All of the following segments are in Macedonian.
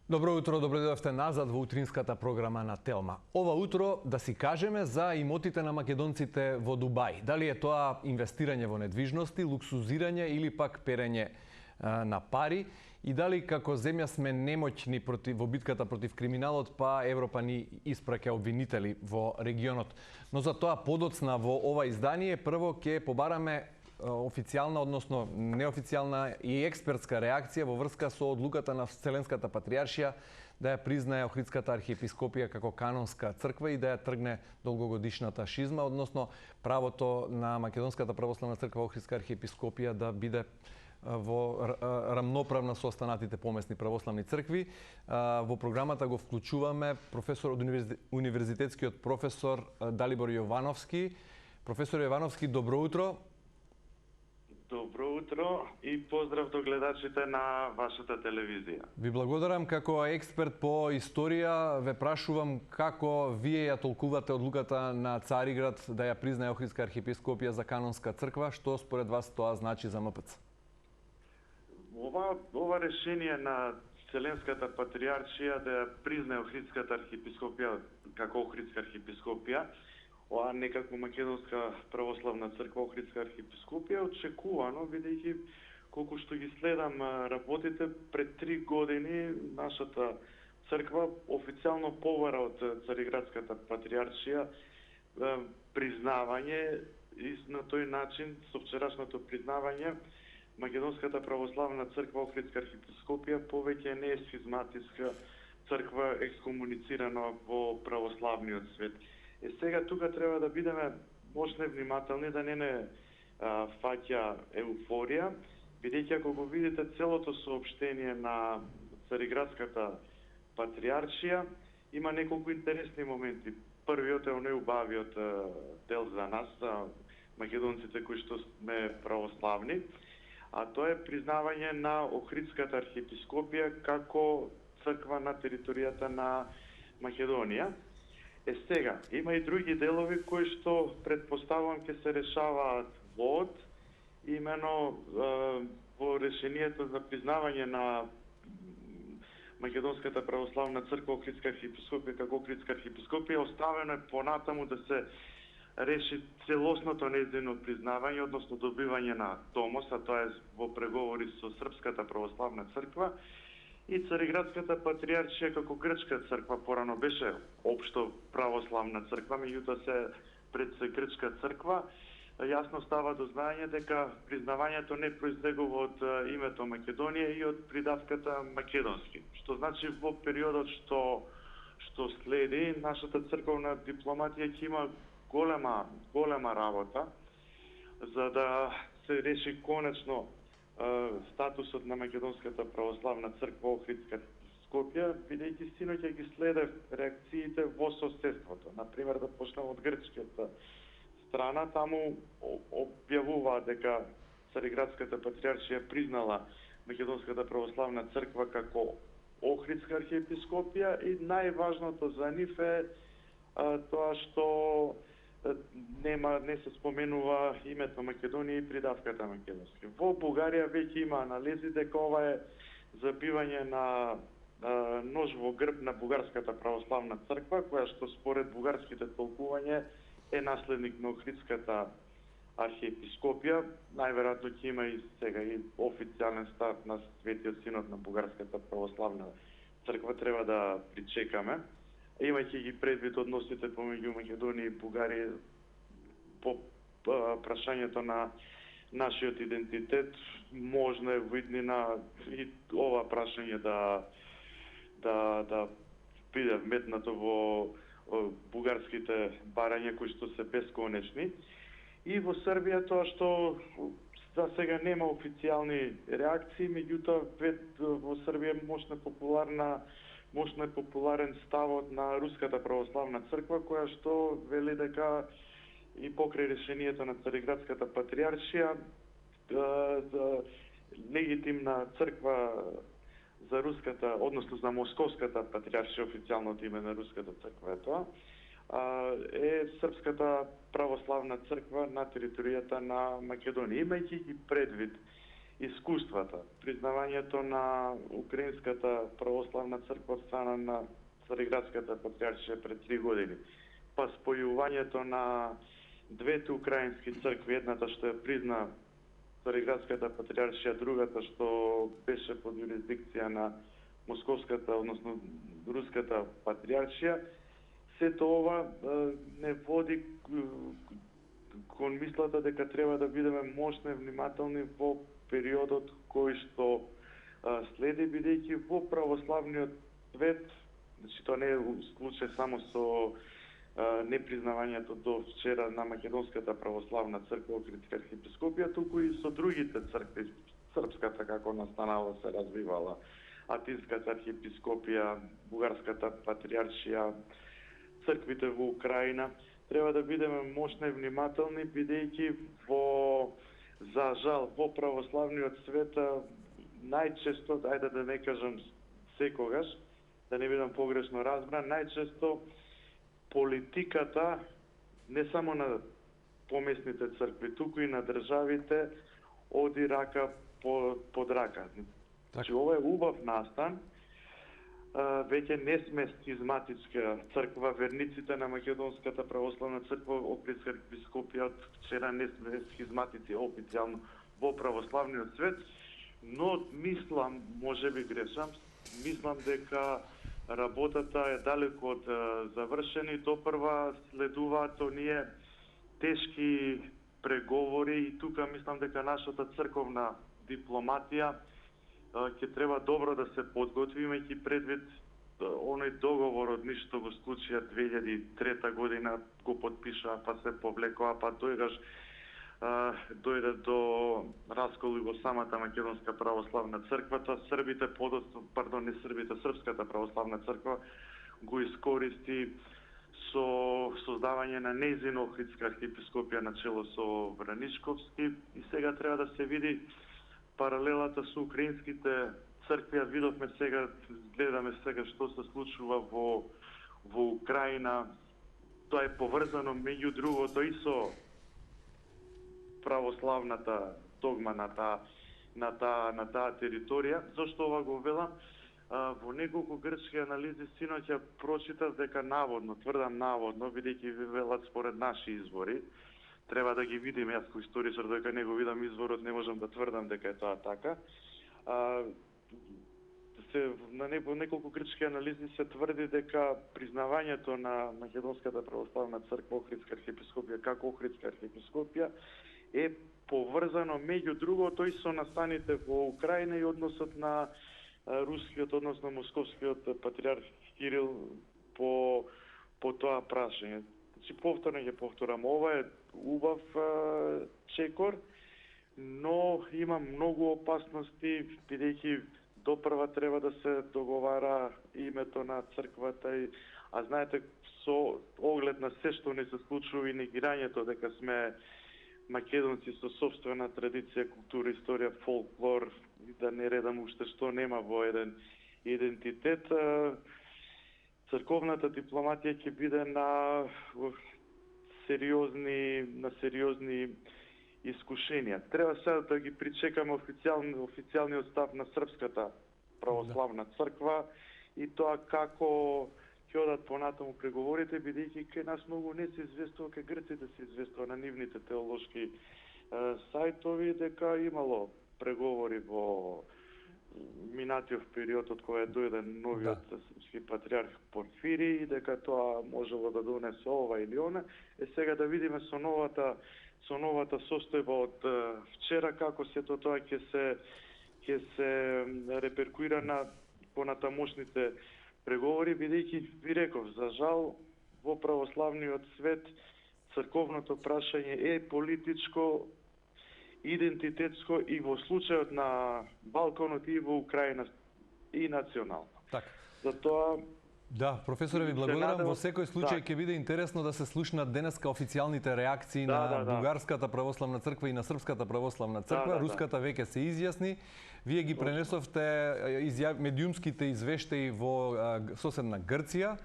Добро утро, добро дојдовте назад во утринската програма на Телма. Ова утро да си кажеме за имотите на македонците во Дубај. Дали е тоа инвестирање во недвижности, луксузирање или пак перење на пари и дали како земја сме немоćни во битката против криминалот, па Европа ни испраќа обвинители во регионот. Но за тоа подоцна во ова издание прво ќе побараме официјална, односно неофицијална и експертска реакција во врска со одлуката на Вселенската патријаршија да ја признае Охридската архиепископија како канонска црква и да ја тргне долгогодишната шизма, односно правото на Македонската православна црква Охридска архиепископија да биде во рамноправна со останатите помесни православни цркви. Во програмата го вклучуваме професор од универзитетскиот професор Далибор Јовановски. Професор Јовановски, добро утро. Добро утро и поздрав до гледачите на вашата телевизија. Ви благодарам. Како експерт по историја ве прашувам како вие ја толкувате одлуката на Цариград да ја признае Охридска архиепископија за канонска црква, што според вас тоа значи за МПЦ? Ова решение на Вселенската патријаршија да ја признае Охридската архиепископија како Охридска архиепископија, ова не како Македонска православна црква Охридска архиепископија, очекувано, бидејќи колку што ги следам работите, пред 3 години нашата црква официјално побара од Цариградската патријаршија признавање и на тој начин, со вчерашното признавање, Македонската православна црква Охридска архиепископија повеќе не е схизматиска црква екскомуницирана во православниот свет. Сега тука треба да бидеме мощно внимателни да не фаќа еуфорија, бидејќи ако го видите целото соопштение на Цариградската патријаршија, има неколку интересни моменти. Првиот е најубавиот дел за нас, за македонците кои што сме православни, а тоа е признавање на Охридската архиепископија како црква на територијата на Македонија. Сега, има и други делови кои што предпоставувам ќе се решаваат во именно во решението за признавање на Македонската православна црква Охридска архиепископија како Охридска архиепископија, оставено е понатаму да се реши целосното нејзино признавање, односно добивање на томос, а тоа е во преговори со Српската православна црква. И Цариградската патријаршија како грчка црква порано беше општо православна црква, меѓутоа се пред се грчка црква, јасно става до знаење дека признавањето не произлегува од името Македонија и од придавката македонски. Што значи во периодот што следи, нашата црковна дипломатија ќе има голема работа за да се реши конечно статусот на Македонската православна црква Охридска архиепископија, бидејќи синоќа ги следев реакциите во соседството. Например, да почнем од грчката страна, таму објавуваат дека Цариградската патријаршија признала Македонската православна црква како Охридска архиепископија и најважното за нив е тоа што не се споменува името Македонија и придавката македонски. Во Бугарија веќе има анализи дека ова е забивање на нож во грб на Бугарската православна црква, која што според бугарските толкување е наследник на Охридската архиепископија. Најверојатно ќе има и сега и официјален став на Светиот синод на Бугарската православна црква, треба да причекаме. Имајќи ги предвид односите помеѓу Македонија и Бугарија по прашањето на нашиот идентитет, можно е во иднина и ова прашање да биде вметнато во бугарските барања кои што се бесконечни. И во Србија тоа што за сега нема официјални реакции, меѓутоа во Србија мощно е популарен ставот на Руската православна црква, која што вели дека и покрај решението на Цариградската патријаршија легитимна црква за руската, односно за московската патријаршија, официјалното име на руската црква е тоа, е Српската православна црква на територијата на Македонија. Имајќи ги предвид искуствата. Признавањето на Украинската православна црква од страна на Цариградската патриаршија пред 3 години, па спојувањето на двете украински цркви, едната што ја призна Цариградската патриаршија, другата што беше под юрисдикција на Московската, односно Руската патриаршија, сето ова не води кон мислата дека треба да бидеме мощни, внимателни во периодот кој што следи, бидејќи во православниот свет, значи тоа не е случај само со непризнавањето до вчера на Македонската православна црква, Охридска архиепископија, туку и со другите цркви, српската како настанала се развивала, Атинската архиепископија, Бугарската патриаршија, црквите во Украина, треба да бидеме мощни и внимателни, бидејќи за жал во православниот свет најчесто, ајде да не кажам секогаш, да не бидам погрешно разбран, најчесто политиката не само на помесните цркви, туку и на државите оди рака под рака. Значи, ова е убав настан. Веќе не сме схизматичка црква, верниците на Македонската православна црква, Охридска архиепископија од вчера не сме схизматици официјално во православниот свет, но мислам, може би грешам, мислам дека работата е далеко од завршена и допрва следуваат оние тешки преговори и тука мислам дека нашата црковна дипломатија ќе треба добро да се подготви, имајќи предвид оној договор од ништо го склучија 2003 година, го подпишаа, па се повлекоа, па тојгаш дојде до раскол и во самата Македонска православна црква, тоа србите не србите, Српската православна црква го искористи со создавање на нејзина Охридска архиепископија на чело со Враничковски и сега треба да се види паралелата со украинските цркви. Видовме сега, гледаме сега што се случува во Украина. Тоа е поврзано меѓу другото и со православната догма на таа територија. Зошто ова го велам? Во неколку грчки анализи синоќа прочитав дека наводно, тврдам наводно, бидејќи ви велат според наши извори, треба да ги видим, јас кој историчар, дека не го видам изворот, не можам да тврдам дека е тоа така. На неколку грчки анализи се тврди дека признавањето на Македонската православна црква, Охридска архиепископија како Охридска архиепископија е поврзано меѓу другото и со настаните во Украина и односот на рускиот, односно московскиот патриарх Кирил по тоа прашање. Значи, повторно ќе повторам, ова е убав чекор, но има многу опасности, бидејќи допрва треба да се договара името на црквата, а знаете, со оглед на се што не се случува и негирањето дека сме македонци со собствена традиција, култура, историја, фолклор, да не редам уште што нема во еден идентитет, црковната дипломатија ќе биде на сериозни искушенија. Треба сега да ги причекаме официјалниот став на Српската православна црква и тоа како ќе одат понатаму преговорите, бидејќи кај нас многу не се известува, кај грците се известува на нивните теолошки сајтови дека имало преговори во минатиот период од кога дојде новиот српски патриарх Порфири и дека тоа можело да донесе ова или она. Сега да видиме со новата состојба од вчера како сето тоа ќе се реперкуира на понатамошните преговори, бидејќи ви реков, за жал во православниот свет црковното прашање е политичко, идентитетско и во случајот на Балканот и во Украина и национално. Така. Затоа Да, професоре, ви благодарам. Во секој случај ќе биде интересно да се слушнат денеска официјалните реакции на Бугарската православна црква и на Српската православна црква. Руската веќе се изјасни. Вие ги пренесовте медиумските извештаи во соседна Грција.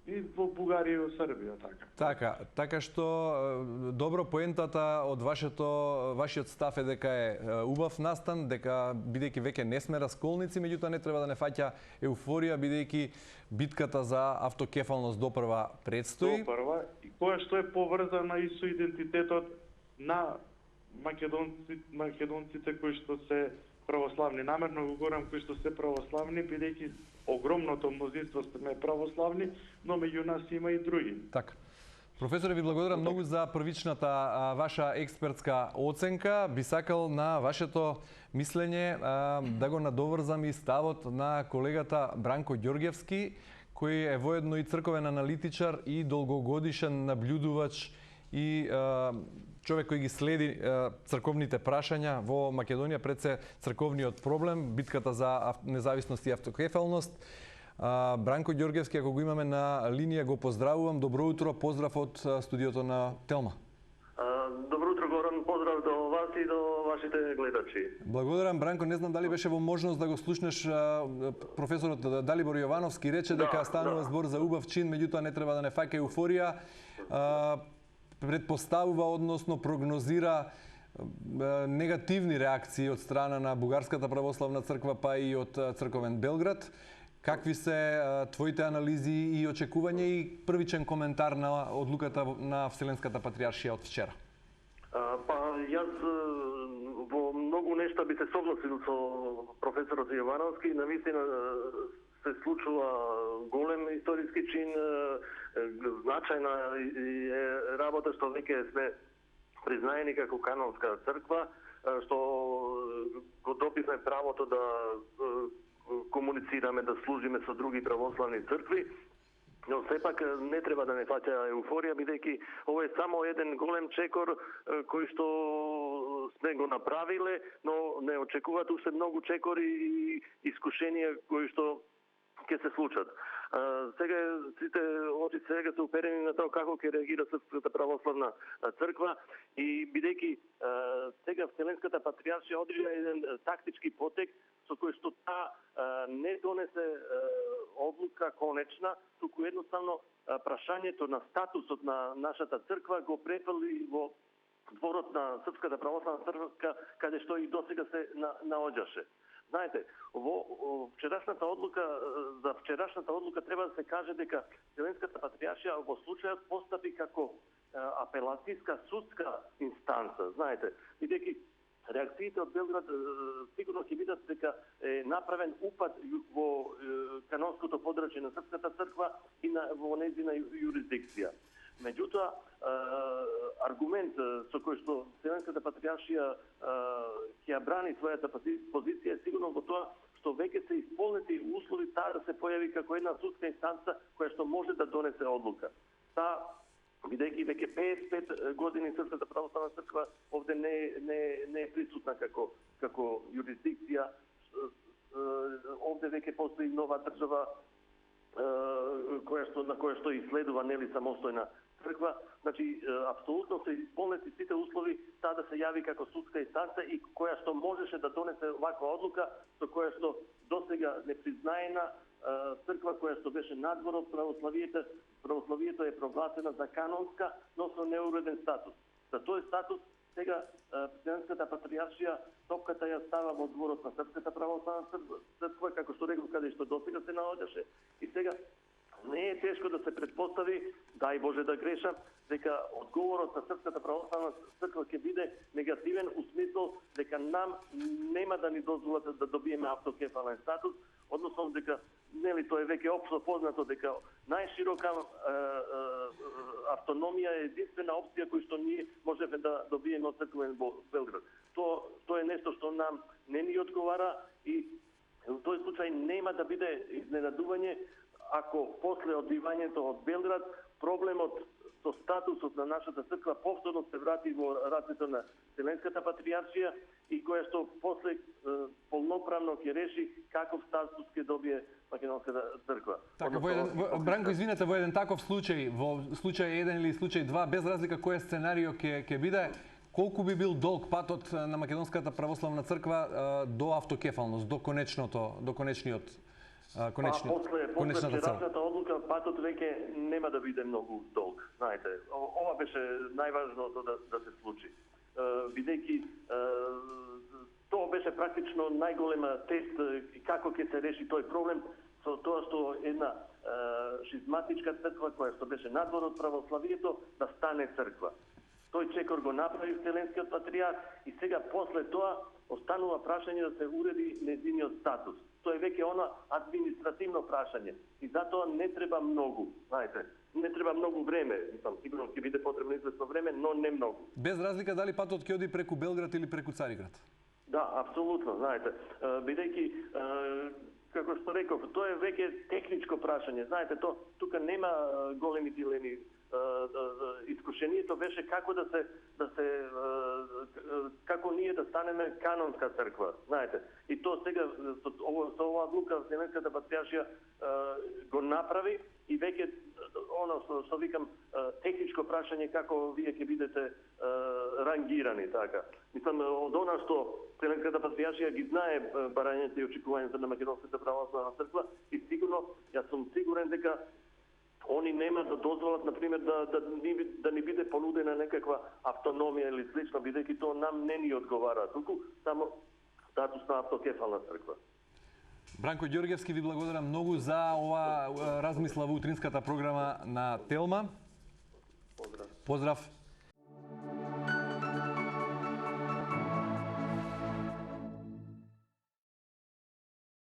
и во Бугарија и во Србија, така. Така што добро поентата од вашиот став е дека е убав настан, дека бидејќи веќе не сме расколници, меѓутоа не треба да не фаќа еуфорија бидејќи битката за автокефалност допрва предстои. Допрва, и која што е поврзана и со идентитетот на македонците кои што се православни. Намерно го говорам кои што се православни, бидејќи огромното мнозинство сме православни, но меѓу нас има и други. Така. Професоре, ви благодарам многу за првичната ваша експертска оценка. Би сакал на вашето мислење да го надоврзам и ставот на колегата Бранко Ѓорѓевски, кој е воедно и црковен аналитичар и долгогодишен наблюдувач и човек кој ги следи црковните прашања во Македонија, пред се црковниот проблем, битката за независност и автокефалност. Бранко Ѓорѓевски, ако го имаме на линија, го поздравувам. Добро утро, поздрав од студиото на Телма. Добро утро, Горан, поздрав до вас и до вашите гледачи. Благодарам, Бранко. Не знам дали беше во можност да го слушнеш професорот Далибор Јовановски рече дека станува збор за убав чин, меѓутоа не треба да не фаќа еуфорија. Предпоставува, односно прогнозира негативни реакции од страна на Бугарската православна црква, па и од црковен Белград. Какви се твоите анализи и очекувања и првичен коментар на одлуката на Вселенската патриаршија од вчера? Јас во многу нешта би се согласил со професорот Јовановски. Навистина се случува голем историски чин, значајна е работа што веќе сме признаени како канонска црква, што го добивме правото да комуницираме, да служиме со други православни цркви. Но сепак не треба да не фаќа еуфорија, бидејќи ова е само еден голем чекор кој што сме го направиле, но не очекуваат уште многу чекори и искушенија кои што ќе се случат. Сега сите очи сега се уперени на тоа како ќе реагира Српската православна црква и бидејќи сега Вселенската патриаршија одржа еден тактички потек со кој што не донесе одлука конечна, туку едноставно прашањето на статусот на нашата црква го префрли во дворот на Српската православна црква, каде што и досега се наоѓаше. Знаете, во вчерашната одлука треба да се каже дека Вселенската патриаршија во случајот постапи како апелацијска судска инстанца. Знаете, бидејќи реакциите од Белград сигурно ќе бидат дека е направен упад во канонското подрачје на Српската црква и во нејзина јурисдикција. Меѓутоа, аргумент со кој што Вселенската патриаршија ќе ја брани својата позиција е сигурно во тоа што веќе се исполнети услови таа да се појави како една судска инстанца која што може да донесе одлука. Бидејќи веќе 55 години Српската православна црква овде не е присутна како јурисдикција, овде веќе постои нова држава на која што исследува нели самостојна црква. Значи апсолутно се исполнети сите услови таа да се јави како судска инстанца и која што можеше да донесе ваква одлука со која што досега непризнаена црква која што беше надвор од православието е прогласена за канонска, но со неуреден статус. За тој статус сега Вселенската патриаршија топката ја става во дворот на Српската православна црква, како што рекол, каде што досега се наоѓаше, и сега не е тешко да се предпостави, дај Боже да грешам, дека одговорот на Српската православна црква ќе биде негативен у смисол дека нам нема да ни дозволат да добиеме автокефален статус, односно дека нели тоа е веќе општо познато дека најширока автономија е единствена опција која што ние можеме да добиеме од црквен Белград. Тоа е нешто што нам не ни одговара и во тој случај нема да биде изненадување ако после одбивањето од Белград проблемот со статусот на нашата црква повторно се врати во рацете на Вселенската патриаршија и која што после полноправно ќе реши каков статус ќе добие Македонската црква. Така, Бранко, извинете, во еден таков случај, во случај 1 или случај 2, без разлика кој сценарио ќе биде, колку би бил долг патот на Македонската православна црква до автокефалност, до конечниот После конечната цел? вчерашната одлука патот веќе нема да биде многу долг. Знаете, ова беше најважното да се случи. Бидејќи тоа беше практично најголема тест како ќе се реши тој проблем со тоа што една шизматичка црква која што беше надвор од православието да стане црква. Тој чекор го направи Вселенскиот патриарх и сега после тоа останува прашање да се уреди нејзиниот статус. Тоа е веќе она административно прашање и затоа не треба многу, знаете, не треба многу време, сигурно ќе биде потребно известно време, но не многу. Без разлика дали патот ќе оди преку Белград или преку Цариград? Да, апсолутно, знаете, бидејќи како што реков, тоа е веќе техничко прашање. Знаете, тука нема големи дилеми. Искушението беше како како ние да станеме канонска црква, знаете. И тоа сега со оваа одлука Вселенската патриаршија го направи и веќе оно што викам техничко прашање како вие ќе бидете рангирани така. Мислам од она што Вселенската патриаршија ги знае барањата и очекувањата на Македонската православна црква и сигурно јас сум сигурен дека они нема да дозволат, например, да ни биде понудена некаква автономија или слично, бидејќи тоа нам не ни одговара, туку само статус на автокефална црква. Бранко Ѓорѓевски, ви благодарам многу за ова размисла во утринската програма на Телма. Поздрав. Поздрав.